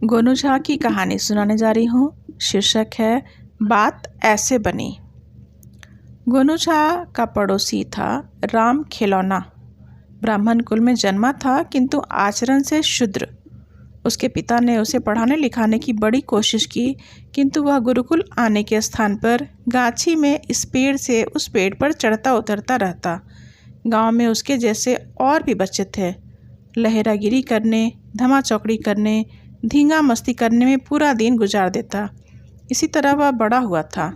गोनू झा की कहानी सुनाने जा रही हूँ। शीर्षक है बात ऐसे बनी। गोनू झा का पड़ोसी था राम खिलौना। ब्राह्मण कुल में जन्मा था किंतु आचरण से शूद्र। उसके पिता ने उसे पढ़ाने लिखाने की बड़ी कोशिश की, किंतु वह गुरुकुल आने के स्थान पर गाछी में इस पेड़ से उस पेड़ पर चढ़ता उतरता रहता। गांव में उसके जैसे और भी बच्चे थे। लहरागिरी करने, धमा चौकड़ी करने, धींगा मस्ती करने में पूरा दिन गुजार देता। इसी तरह वह बड़ा हुआ था।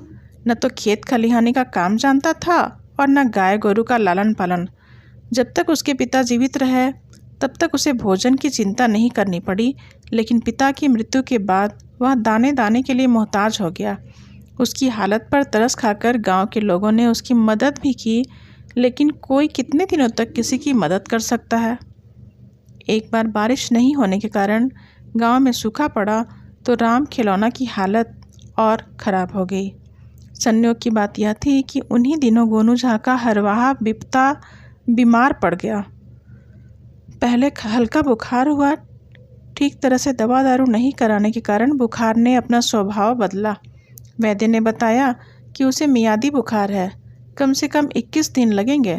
न तो खेत खलिहानी का काम जानता था और न गाय गोरू का लालन पालन। जब तक उसके पिता जीवित रहे तब तक उसे भोजन की चिंता नहीं करनी पड़ी, लेकिन पिता की मृत्यु के बाद वह दाने दाने के लिए मोहताज हो गया। उसकी हालत पर तरस खाकर गांव के लोगों ने उसकी मदद भी की, लेकिन कोई कितने दिनों तक किसी की मदद कर सकता है। एक बार बारिश नहीं होने के कारण गांव में सूखा पड़ा तो राम खिलौना की हालत और ख़राब हो गई। संयोग की बात यह थी कि उन्हीं दिनों गोनू झा का हरवाहा बिपता बीमार पड़ गया। पहले हल्का बुखार हुआ। ठीक तरह से दवा दारू नहीं कराने के कारण बुखार ने अपना स्वभाव बदला। वैद्य ने बताया कि उसे मियादी बुखार है, कम से कम 21 दिन लगेंगे।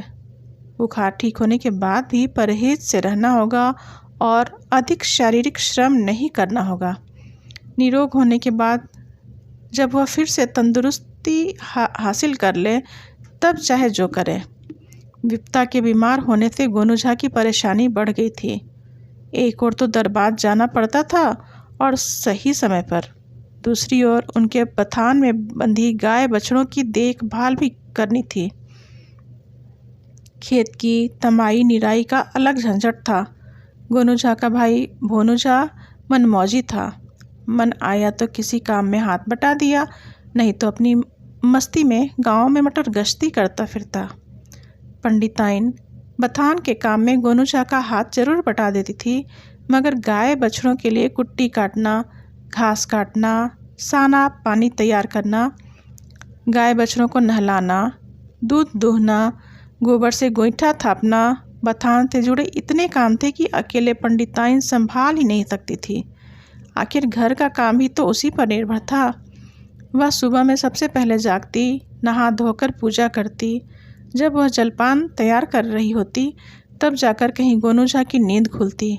बुखार ठीक होने के बाद भी परहेज से रहना होगा और अधिक शारीरिक श्रम नहीं करना होगा। निरोग होने के बाद जब वह फिर से तंदुरुस्ती हासिल कर ले तब चाहे जो करे। विपता के बीमार होने से गोनू झा की परेशानी बढ़ गई थी। एक ओर तो दरबार जाना पड़ता था और सही समय पर, दूसरी ओर उनके बथान में बंधी गाय बछड़ों की देखभाल भी करनी थी। खेत की तमाई निराई का अलग झंझट था। गोनू झा का भाई भोनू झा मनमौजी था। मन आया तो किसी काम में हाथ बटा दिया, नहीं तो अपनी मस्ती में गांव में मटर गश्ती करता फिरता। पंडिताइन बथान के काम में गोनू झा का हाथ जरूर बटा देती थी, मगर गाय बछड़ों के लिए कुट्टी काटना, घास काटना, साना पानी तैयार करना, गाय बछड़ों को नहलाना, दूध दूहना, गोबर से गोईठा थापना, बथान से जुड़े इतने काम थे कि अकेले पंडिताइन संभाल ही नहीं सकती थी। आखिर घर का काम भी तो उसी पर निर्भर था। वह सुबह में सबसे पहले जागती, नहा धोकर पूजा करती। जब वह जलपान तैयार कर रही होती तब जाकर कहीं गोनू झा की नींद खुलती।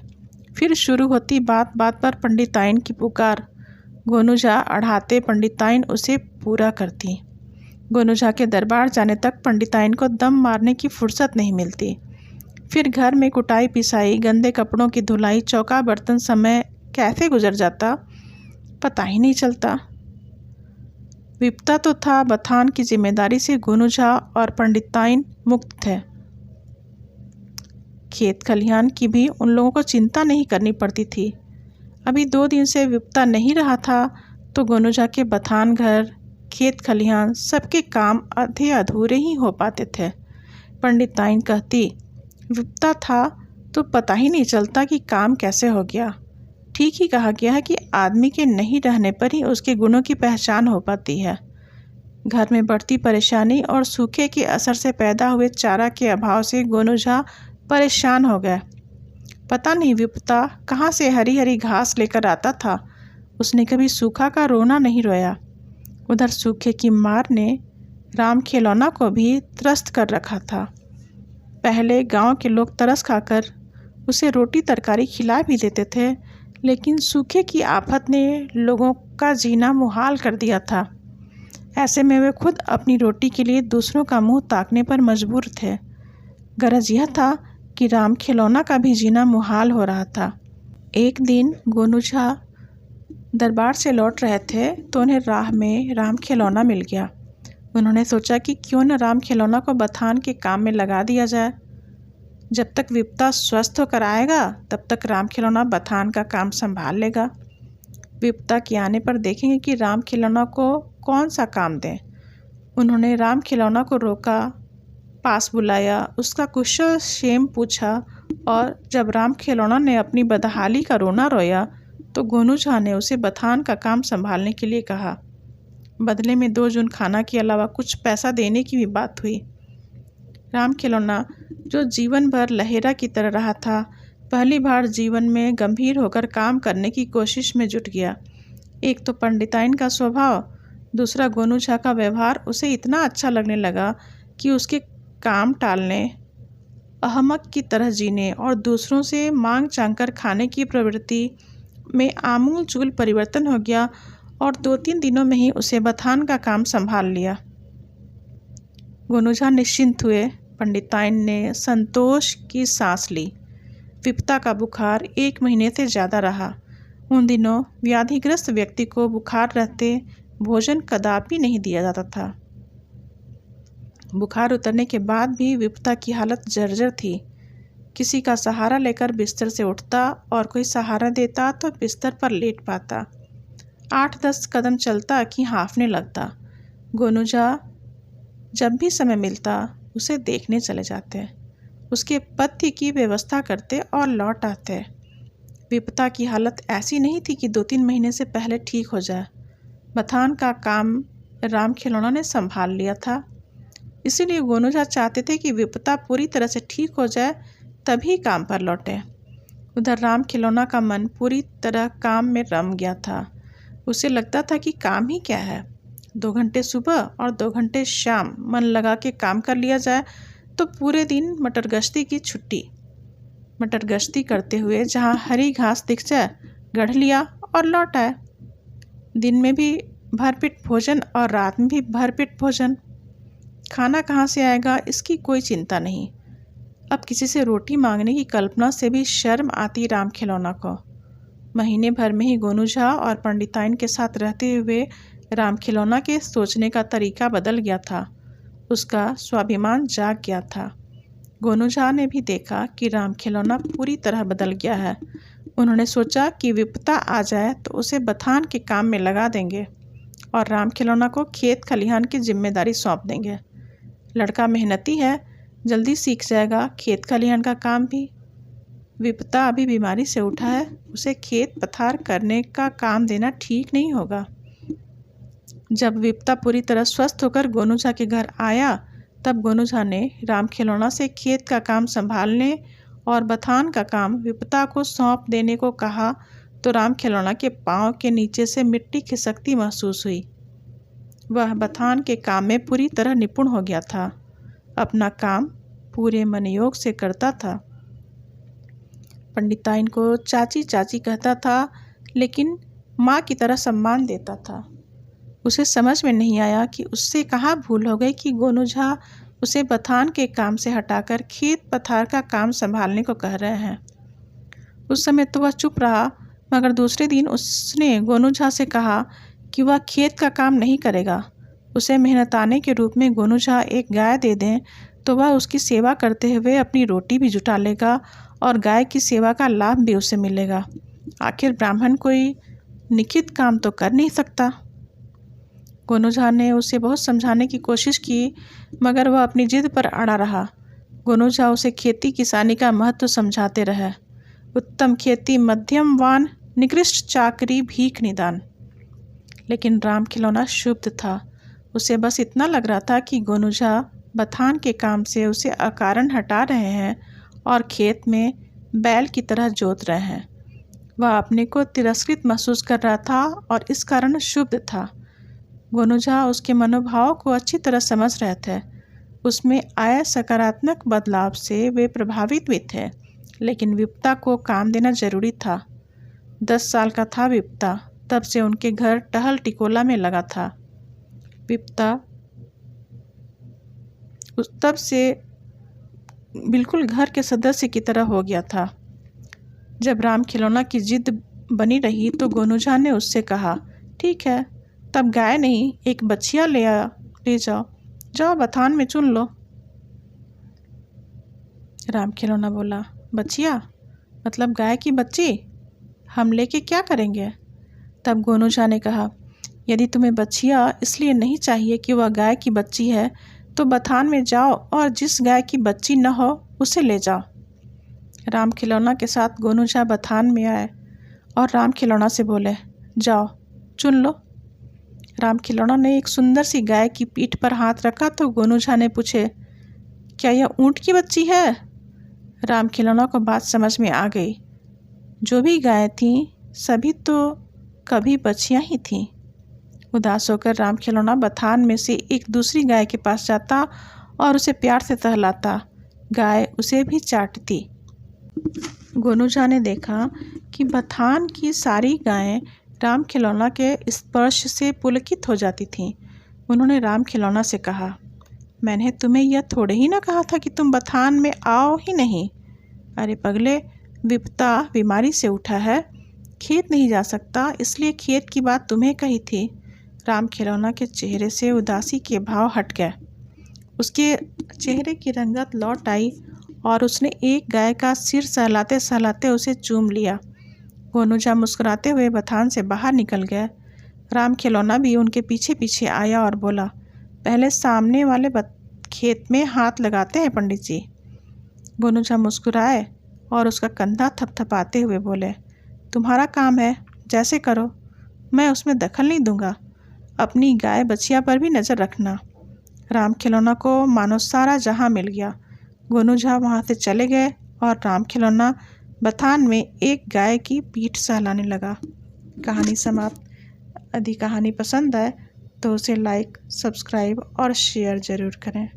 फिर शुरू होती बात बात पर पंडिताइन की पुकार। गोनू झा अढ़ाते पंडिताइन उसे पूरा करती। गोनू झा के दरबार जाने तक पंडिताइन को दम मारने की फुर्सत नहीं मिलती। फिर घर में कुटाई पिसाई, गंदे कपड़ों की धुलाई, चौका बर्तन, समय कैसे गुजर जाता पता ही नहीं चलता। विपता तो था, बथान की जिम्मेदारी से गोनू झा और पंडिताइन मुक्त थे। खेत खलिहान की भी उन लोगों को चिंता नहीं करनी पड़ती थी। अभी 2 दिन से विपता नहीं रहा था तो गोनू झा के बथान, घर, खेत खलिहान सबके काम आधे अधूरे ही हो पाते थे। पंडिताइन कहती, विपता था तो पता ही नहीं चलता कि काम कैसे हो गया। ठीक ही कहा गया है कि आदमी के नहीं रहने पर ही उसके गुणों की पहचान हो पाती है। घर में बढ़ती परेशानी और सूखे के असर से पैदा हुए चारा के अभाव से गोनू झा परेशान हो गए। पता नहीं विपता कहाँ से हरी हरी घास लेकर आता था। उसने कभी सूखा का रोना नहीं रोया। उधर सूखे की मार ने राम खिलौना को भी त्रस्त कर रखा था। पहले गांव के लोग तरस खाकर उसे रोटी तरकारी खिला भी देते थे, लेकिन सूखे की आफत ने लोगों का जीना मुहाल कर दिया था। ऐसे में वे खुद अपनी रोटी के लिए दूसरों का मुंह ताकने पर मजबूर थे। गरज यह था कि राम खिलौना का भी जीना मुहाल हो रहा था। एक दिन गोनू झा दरबार से लौट रहे थे तो उन्हें राह में राम खिलौना मिल गया। उन्होंने सोचा कि क्यों न राम खिलौना को बथान के काम में लगा दिया जाए। जब तक विपता स्वस्थ होकर आएगा तब तक राम खिलौना बथान का काम संभाल लेगा। विपता के आने पर देखेंगे कि राम खिलौना को कौन सा काम दें। उन्होंने राम खिलौना को रोका, पास बुलाया, उसका कुशल क्षेम पूछा और जब राम खिलौना ने अपनी बदहाली का रोना रोया तो गोनू झा ने उसे बथान का काम संभालने के लिए कहा। बदले में 2 जून खाना के अलावा कुछ पैसा देने की भी बात हुई। राम खिलौना जो जीवन भर लहेरा की तरह रहा था, पहली बार जीवन में गंभीर होकर काम करने की कोशिश में जुट गया। एक तो पंडिताइन का स्वभाव, दूसरा गोनू झा का व्यवहार उसे इतना अच्छा लगने लगा कि उसके काम टालने, अहमक की तरह जीने और दूसरों से मांग चांग कर खाने की प्रवृत्ति में आमूल चूल परिवर्तन हो गया और 2-3 दिनों में ही उसे बथान का काम संभाल लिया। गोनू झा निश्चिंत हुए। पंडिताइन ने संतोष की सांस ली। विपता का बुखार 1 महीने से ज़्यादा रहा। उन दिनों व्याधिग्रस्त व्यक्ति को बुखार रहते भोजन कदापि नहीं दिया जाता था। बुखार उतरने के बाद भी विपता की हालत जर्जर थी। किसी का सहारा लेकर बिस्तर से उठता और कोई सहारा देता तो बिस्तर पर लेट पाता। 8-10 कदम चलता कि हाँफने लगता। गोनू झा जब भी समय मिलता उसे देखने चले जाते, उसके पथ्य की व्यवस्था करते और लौट आते। विपता की हालत ऐसी नहीं थी कि 2-3 महीने से पहले ठीक हो जाए। बथान का काम राम खिलौना ने संभाल लिया था, इसीलिए गोनू झा चाहते थे कि विपता पूरी तरह से ठीक हो जाए तभी काम पर लौटे। उधर राम खिलौना का मन पूरी तरह काम में रम गया था। उसे लगता था कि काम ही क्या है, 2 घंटे सुबह और 2 घंटे शाम मन लगा के काम कर लिया जाए तो पूरे दिन मटर गश्ती की छुट्टी। मटर गश्ती करते हुए जहाँ हरी घास दिख जाए गढ़ लिया और लौट आए। दिन में भी भरपेट भोजन और रात में भी भरपेट भोजन। खाना कहाँ से आएगा इसकी कोई चिंता नहीं। अब किसी से रोटी मांगने की कल्पना से भी शर्म आती राम खिलौना को। महीने भर में ही गोनू झा और पंडिताइन के साथ रहते हुए राम खिलौना के सोचने का तरीका बदल गया था। उसका स्वाभिमान जाग गया था। गोनू झा ने भी देखा कि राम खिलौना पूरी तरह बदल गया है। उन्होंने सोचा कि विपता आ जाए तो उसे बथान के काम में लगा देंगे और राम खिलौना को खेत खलिहान की जिम्मेदारी सौंप देंगे। लड़का मेहनती है, जल्दी सीख जाएगा खेत खलिहान का काम भी। विपता अभी बीमारी से उठा है, उसे खेत पथार करने का काम देना ठीक नहीं होगा। जब विपता पूरी तरह स्वस्थ होकर गोनू झा के घर आया तब गोनू झा ने राम खिलौना से खेत का काम संभालने और बथान का काम विपता को सौंप देने को कहा तो राम खिलौना के पांव के नीचे से मिट्टी खिसकती महसूस हुई। वह बथान के काम में पूरी तरह निपुण हो गया था। अपना काम पूरे मनयोग से करता था। पंडिताइन को चाची चाची कहता था, लेकिन माँ की तरह सम्मान देता था। उसे समझ में नहीं आया कि उससे कहाँ भूल हो गई कि गोनू झा उसे बथान के काम से हटाकर खेत पथार का काम संभालने को कह रहे हैं। उस समय तो वह चुप रहा, मगर दूसरे दिन उसने गोनू झा से कहा कि वह खेत का काम नहीं करेगा। उसे मेहनताने के रूप में गोनू झा एक गाय दे दें तो वह उसकी सेवा करते हुए अपनी रोटी भी जुटा लेगा और गाय की सेवा का लाभ भी उसे मिलेगा। आखिर ब्राह्मण कोई निखित काम तो कर नहीं सकता। गोनू झा ने उसे बहुत समझाने की कोशिश की, मगर वह अपनी जिद पर अड़ा रहा। गोनू झा उसे खेती किसानी का महत्व समझाते रहे। उत्तम खेती, मध्यम वान, निकृष्ट चाकरी, भीख निदान। लेकिन राम खिलौना शुद्ध था। उसे बस इतना लग रहा था कि गोनू झा बथान के काम से उसे अकारण हटा रहे हैं और खेत में बैल की तरह जोत रहे हैं। वह अपने को तिरस्कृत महसूस कर रहा था और इस कारण शुद्ध था। गोनू झा उसके मनोभाव को अच्छी तरह समझ रहे थे। उसमें आए सकारात्मक बदलाव से वे प्रभावित भी थे, लेकिन विपता को काम देना जरूरी था। 10 साल का था विपता, तब से उनके घर टहल टिकोला में लगा था। विपता तब से बिल्कुल घर के सदस्य की तरह हो गया था। जब राम खिलौना की जिद बनी रही तो गोनू झा ने उससे कहा, ठीक है, तब गाय नहीं एक बछिया ले जाओ बथान में चुन लो। राम खिलौना बोला, बछिया मतलब गाय की बच्ची? हम लेके क्या करेंगे? तब गोनू झा ने कहा, यदि तुम्हें बछिया इसलिए नहीं चाहिए कि वह गाय की बच्ची है तो बथान में जाओ और जिस गाय की बच्ची न हो उसे ले जाओ। राम खिलौना के साथ गोनू झा बथान में आए और राम खिलौना से बोले, जाओ चुन लो। राम खिलौना ने एक सुंदर सी गाय की पीठ पर हाथ रखा तो गोनू झा ने पूछे, क्या यह ऊँट की बच्ची है? राम खिलौना को बात समझ में आ गई। जो भी गायें थीं सभी तो कभी बछियाँ ही थीं। उदास होकर राम खिलौना बथान में से एक दूसरी गाय के पास जाता और उसे प्यार से टहलाता। गाय उसे भी चाटती। गोनूझा ने देखा कि बथान की सारी गायें राम खिलौना के स्पर्श से पुलकित हो जाती थीं। उन्होंने राम खिलौना से कहा, मैंने तुम्हें यह थोड़े ही ना कहा था कि तुम बथान में आओ ही नहीं। अरे पगले, विपता बीमारी से उठा है, खेत नहीं जा सकता, इसलिए खेत की बात तुम्हें कही थी। राम खिलौना के चेहरे से उदासी के भाव हट गए। उसके चेहरे की रंगत लौट आई और उसने एक गाय का सिर सहलाते सहलाते उसे चूम लिया। गोनूझा मुस्कुराते हुए बथान से बाहर निकल गए। राम खिलौना भी उनके पीछे पीछे आया और बोला, पहले सामने वाले खेत में हाथ लगाते हैं पंडित जी। गोनूझा मुस्कुराए और उसका कंधा थपथपाते हुए बोले, तुम्हारा काम है, जैसे करो, मैं उसमें दखल नहीं दूंगा। अपनी गाय बछिया पर भी नज़र रखना। राम खिलौना को मानो सारा जहां मिल गया। गोनूझा वहां से चले गए और राम खिलौना बथान में एक गाय की पीठ सहलाने लगा। कहानी समाप्त। यदि कहानी पसंद आए तो उसे लाइक, सब्सक्राइब और शेयर ज़रूर करें।